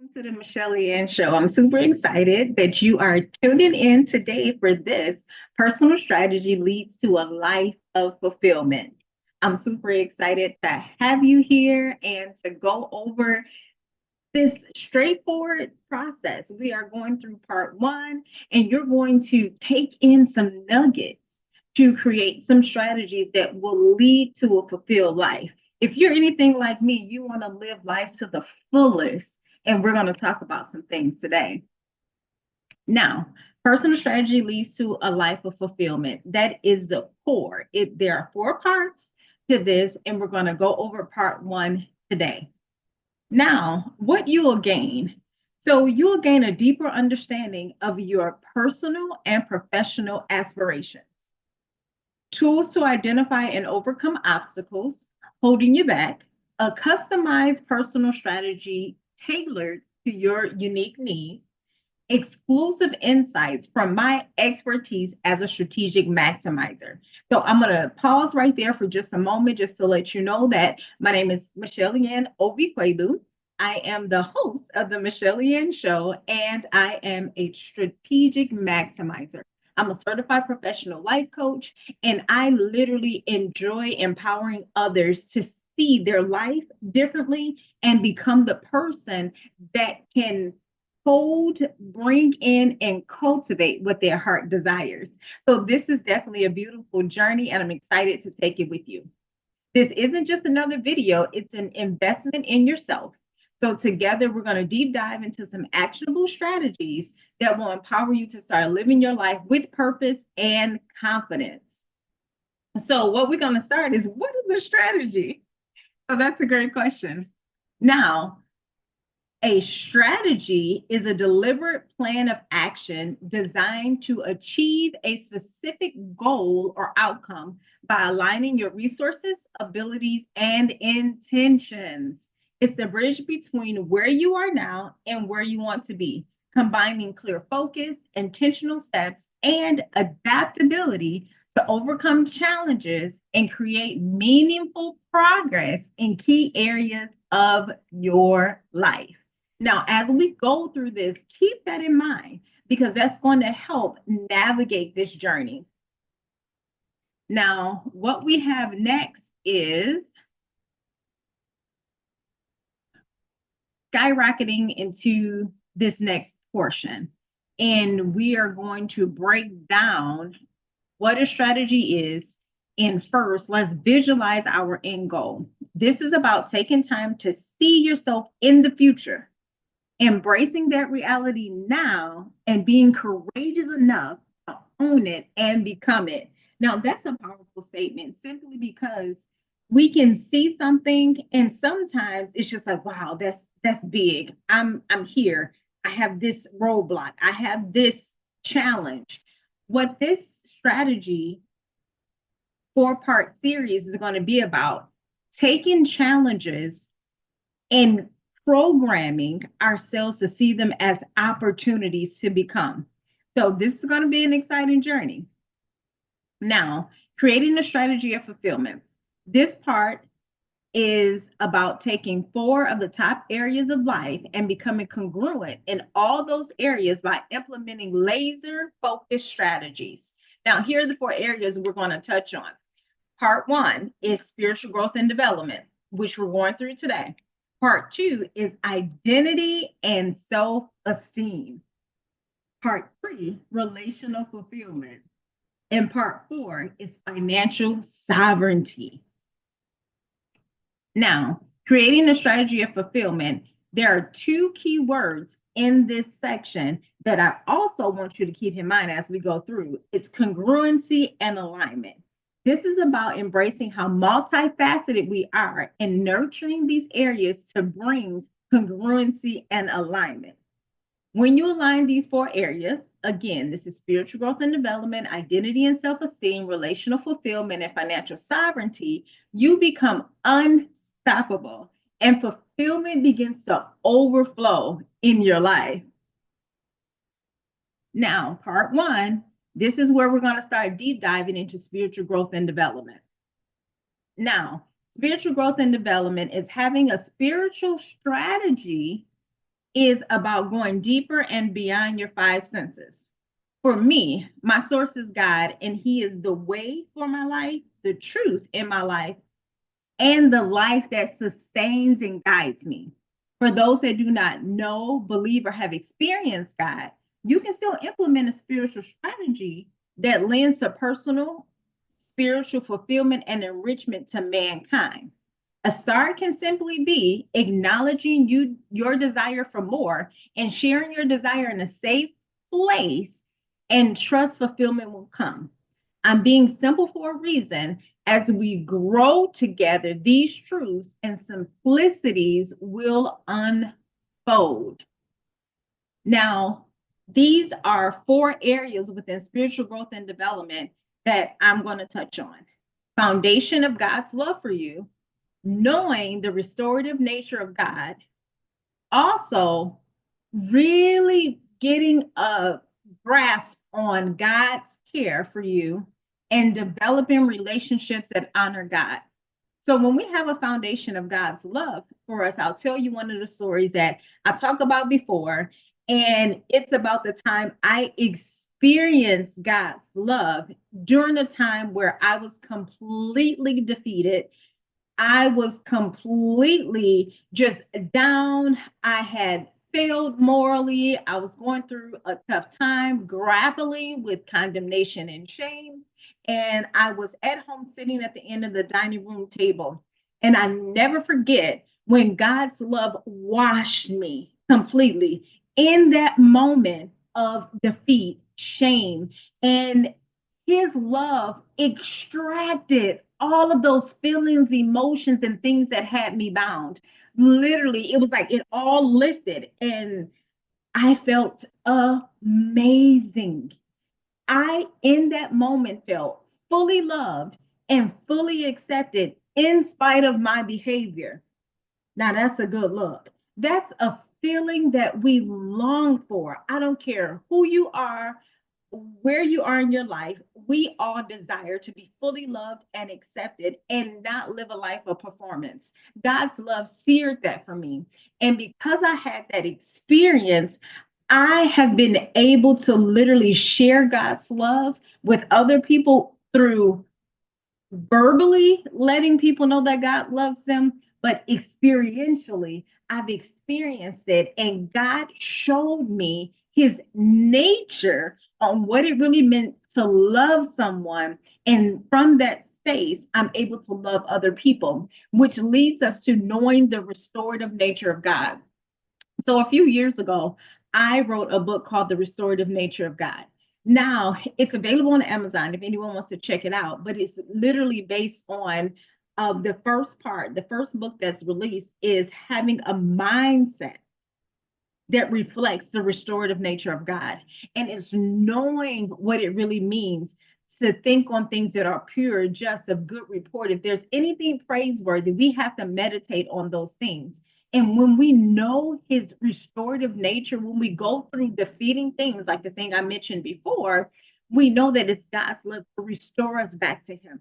To the LeAnn Show. I'm super excited that you are tuning in today for this personal strategy leads to a life of fulfillment. I'm super excited to have you here and to go over this straightforward process. We are going through part one, and you're going to take in some nuggets to create some strategies that will lead to a fulfilled life. If you're anything like me, you want to live life to the fullest, and we're going to talk about some things today. Now, personal strategy leads to a life of fulfillment. That is the core. There are four parts to this, and we're going to go over part one today. Now, what you will gain. So, you will gain a deeper understanding of your personal and professional aspirations, tools to identify and overcome obstacles holding you back, a customized personal strategy tailored to your unique needs, exclusive insights from my expertise as a strategic maximizer. So I'm going to pause right there for just a moment just to let you know that my name is LeAnn Obikwelu. I am the host of the LeAnn Show, and I am a strategic maximizer. I'm a certified professional life coach, and I literally enjoy empowering others to see their life differently and become the person that can hold, bring in, and cultivate what their heart desires. So, this is definitely a beautiful journey, and I'm excited to take it with you. This isn't just another video, it's an investment in yourself. So, together, we're going to deep dive into some actionable strategies that will empower you to start living your life with purpose and confidence. So, what we're going to start is, what is a strategy? So, that's a great question. Now, a strategy is a deliberate plan of action designed to achieve a specific goal or outcome by aligning your resources, abilities, and intentions. It's the bridge between where you are now and where you want to be, combining clear focus, intentional steps, and adaptability to overcome challenges and create meaningful progress in key areas of your life. Now, as we go through this, keep that in mind because that's going to help navigate this journey. Now, what we have next is skyrocketing into this next portion. And we are going to break down what a strategy is. And first, let's visualize our end goal. This is about taking time to see yourself in the future, embracing that reality now, and being courageous enough to own it and become it. Now, that's a powerful statement simply because we can see something and sometimes it's just like, wow, that's big. I'm here. I have this roadblock. I have this challenge. What this strategy four-part series is going to be about taking challenges and programming ourselves to see them as opportunities to become. So this is going to be an exciting journey. Now, creating a strategy of fulfillment. This part is about taking four of the top areas of life and becoming congruent in all those areas by implementing laser focused strategies. Now, here are the four areas we're going to touch on. Part one is spiritual growth and development, which we're going through today. Part two is identity and self-esteem. Part three, relational fulfillment. And part four is financial sovereignty. Now, creating a strategy of fulfillment, there are two key words in this section that I also want you to keep in mind as we go through. It's congruency and alignment. This is about embracing how multifaceted we are and nurturing these areas to bring congruency and alignment. When you align these four areas, again, this is spiritual growth and development, identity and self-esteem, relational fulfillment, and financial sovereignty, you become unstoppable and fulfillment begins to overflow in your life. Now, part one, this is where we're going to start deep diving into spiritual growth and development. Now, spiritual growth and development is having a spiritual strategy is about going deeper and beyond your five senses. For me, my source is God, and He is the way for my life, the truth in my life, and the life that sustains and guides me. For those that do not know, believe, or have experienced God, you can still implement a spiritual strategy that lends to personal spiritual fulfillment and enrichment to mankind. A start can simply be acknowledging your desire for more and sharing your desire in a safe place, and trust fulfillment will come. I'm being simple for a reason. As we grow together, these truths and simplicities will unfold. Now, these are four areas within spiritual growth and development that I'm going to touch on. Foundation of God's love for you, knowing the restorative nature of God, also really getting a grasp on God's care for you, and developing relationships that honor God. So when we have a foundation of God's love for us, I'll tell you one of the stories that I talked about before, and it's about the time I experienced God's love during a time where I was completely defeated. I was completely just down. I had failed morally. I was going through a tough time, grappling with condemnation and shame. And I was at home sitting at the end of the dining room table. And I never forget when God's love washed me completely in that moment of defeat, shame, and His love extracted all of those feelings, emotions, and things that had me bound. Literally, it was like it all lifted, and I felt amazing. I, in that moment, felt fully loved and fully accepted in spite of my behavior. Now, that's a good look. That's a feeling that we long for. I don't care who you are, where you are in your life, we all desire to be fully loved and accepted and not live a life of performance. God's love seared that for me. And because I had that experience, I have been able to literally share God's love with other people through verbally letting people know that God loves them, but experientially, I've experienced it. And God showed me His nature on what it really meant to love someone. And from that space, I'm able to love other people, which leads us to knowing the restorative nature of God. So a few years ago, I wrote a book called The Restorative Nature of God. Now, it's available on Amazon if anyone wants to check it out, but it's literally based on the first part. The first book that's released is having a mindset that reflects the restorative nature of God. And it's knowing what it really means to think on things that are pure, just, of good report. If there's anything praiseworthy, we have to meditate on those things. And when we know His restorative nature, when we go through defeating things like the thing I mentioned before, we know that it's God's love to restore us back to Him.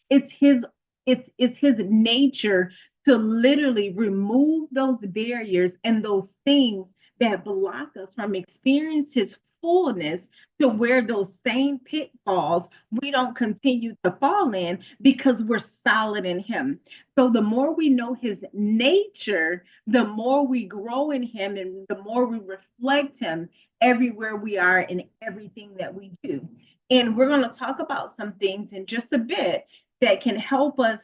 It's His it's His nature to literally remove those barriers and those things that block us from experience His fullness, to where those same pitfalls we don't continue to fall in because we're solid in Him. So the more we know His nature, the more we grow in Him, and the more we reflect Him everywhere we are in everything that we do. And we're going to talk about some things in just a bit that can help us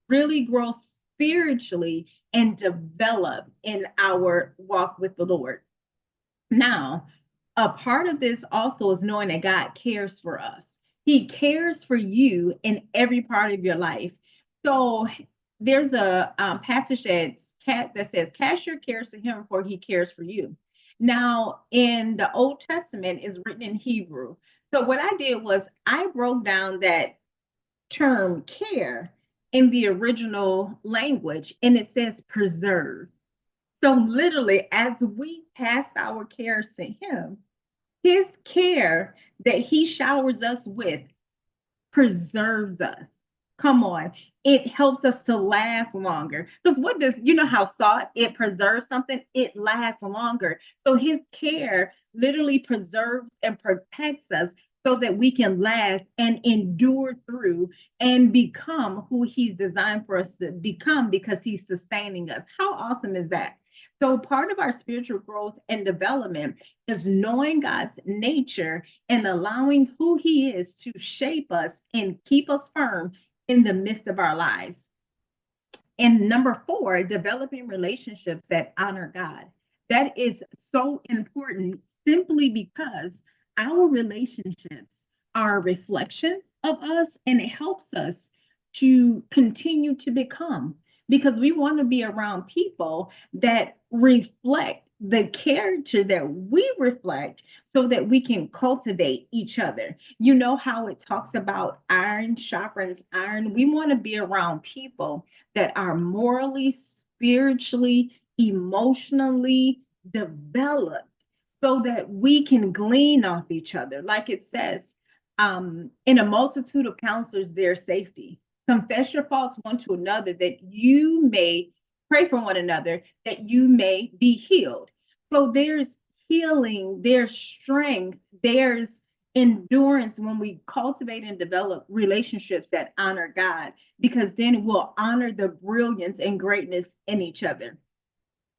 really grow spiritually and develop in our walk with the Lord. Now, a part of this also is knowing that God cares for us. He cares for you in every part of your life. So there's a passage that says, "Cast your cares to Him, for He cares for you." Now, in the Old Testament, is written in Hebrew. So what I did was I broke down that term care in the original language, and it says preserve. So literally, as we cast our cares to Him, His care that He showers us with preserves us. Come on. It helps us to last longer. Because what does, you know how salt, it preserves something, it lasts longer. So his care literally preserves and protects us so that we can last and endure through and become who he's designed for us to become because he's sustaining us. How awesome is that? So, part of our spiritual growth and development is knowing God's nature and allowing who He is to shape us and keep us firm in the midst of our lives. And number four, developing relationships that honor God. That is so important simply because our relationships are a reflection of us and it helps us to continue to become because we want to be around people that reflect the character that we reflect so that we can cultivate each other. You know how it talks about iron sharpens iron. We want to be around people that are morally, spiritually, emotionally developed so that we can glean off each other. Like it says, in a multitude of counselors, there's safety. Confess your faults one to another that you may pray for one another, that you may be healed. So there's healing, there's strength, there's endurance when we cultivate and develop relationships that honor God, because then we'll honor the brilliance and greatness in each other.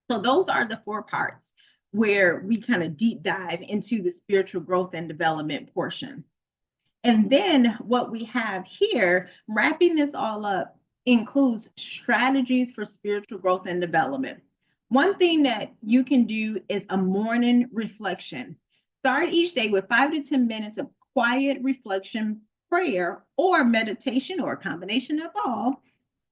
So those are the four parts where we kind of deep dive into the spiritual growth and development portion. And then what we have here, wrapping this all up, includes strategies for spiritual growth and development. One thing that you can do is a morning reflection. Start each day with 5 to 10 minutes of quiet reflection, prayer, or meditation, or a combination of all,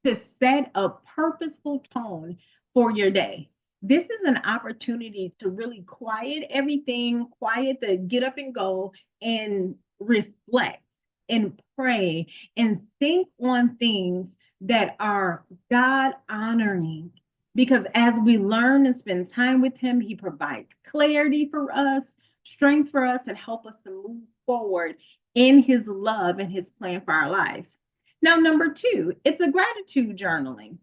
to set a purposeful tone for your day. This is an opportunity to really quiet everything, quiet the get up and go, and reflect and pray and think on things that are God honoring. Because as we learn and spend time with Him, He provides clarity for us, strength for us, and help us to move forward in His love and His plan for our lives. Now, number two, it's a gratitude journaling.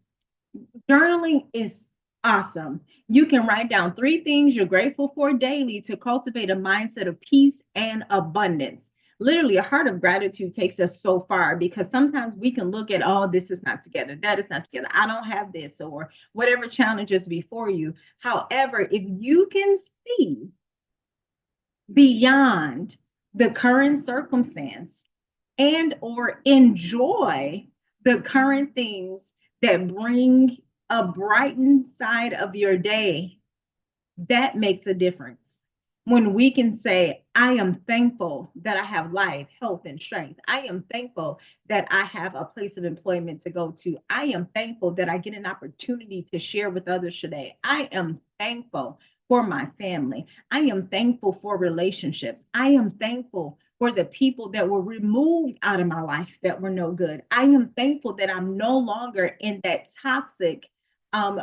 Journaling is awesome. You can write down 3 things you're grateful for daily to cultivate a mindset of peace and abundance. Literally, a heart of gratitude takes us so far because sometimes we can look at, oh, this is not together, that is not together, I don't have this, or whatever challenges before you. However, if you can see beyond the current circumstance and or enjoy the current things that bring a brightened side of your day, that makes a difference. When we can say, I am thankful that I have life, health, and strength. I am thankful that I have a place of employment to go to. I am thankful that I get an opportunity to share with others today. I am thankful for my family. I am thankful for relationships. I am thankful for the people that were removed out of my life that were no good. I am thankful that I'm no longer in that toxic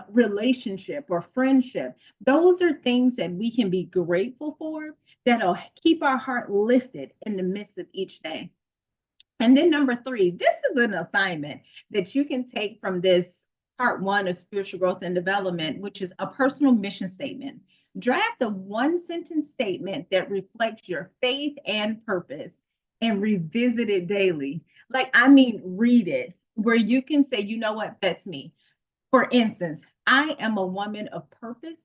relationship or friendship. Those are things that we can be grateful for that'll keep our heart lifted in the midst of each day. And then number three, this is an assignment that you can take from this part one of spiritual growth and development, which is a personal mission statement. Draft a 1 sentence statement that reflects your faith and purpose and revisit it daily. Like, I mean, read it where you can say, you know what, that's me. For instance, I am a woman of purpose,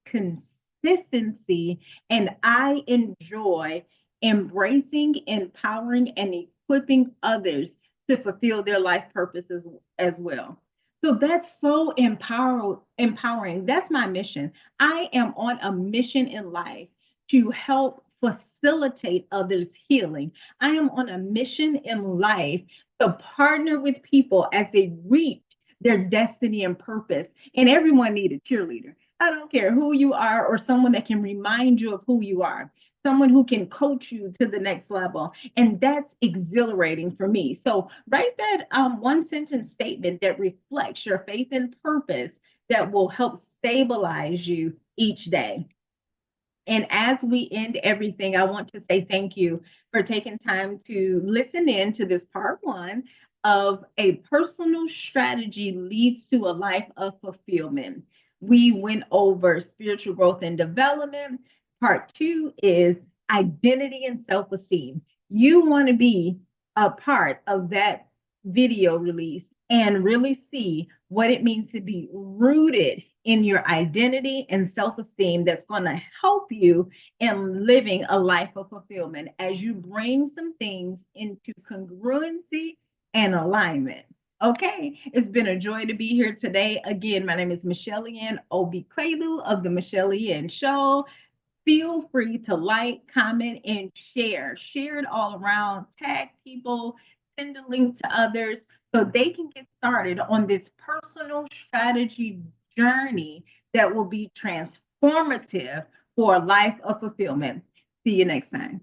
consistency, and I enjoy embracing, empowering, and equipping others to fulfill their life purposes as well. So that's so empowering. That's my mission. I am on a mission in life to help facilitate others' healing. I am on a mission in life to partner with people as they reach their destiny and purpose. And everyone needs a cheerleader. I don't care who you are or someone that can remind you of who you are, someone who can coach you to the next level. And that's exhilarating for me. So write that 1 sentence statement that reflects your faith and purpose that will help stabilize you each day. And as we end everything, I want to say thank you for taking time to listen in to this part one of a personal strategy leads to a life of fulfillment. We went over spiritual growth and development. Part two is identity and self esteem. You want to be a part of that video release and really see what it means to be rooted in your identity and self esteem that's going to help you in living a life of fulfillment as you bring some things into congruency and alignment. Okay, it's been a joy to be here today. Again, my name is Michelle LeAnn Obikwelu of the Michelle LeAnn Show. Feel free to like, comment, and share. Share it all around, tag people, send a link to others so they can get started on this personal strategy journey that will be transformative for a life of fulfillment. See you next time.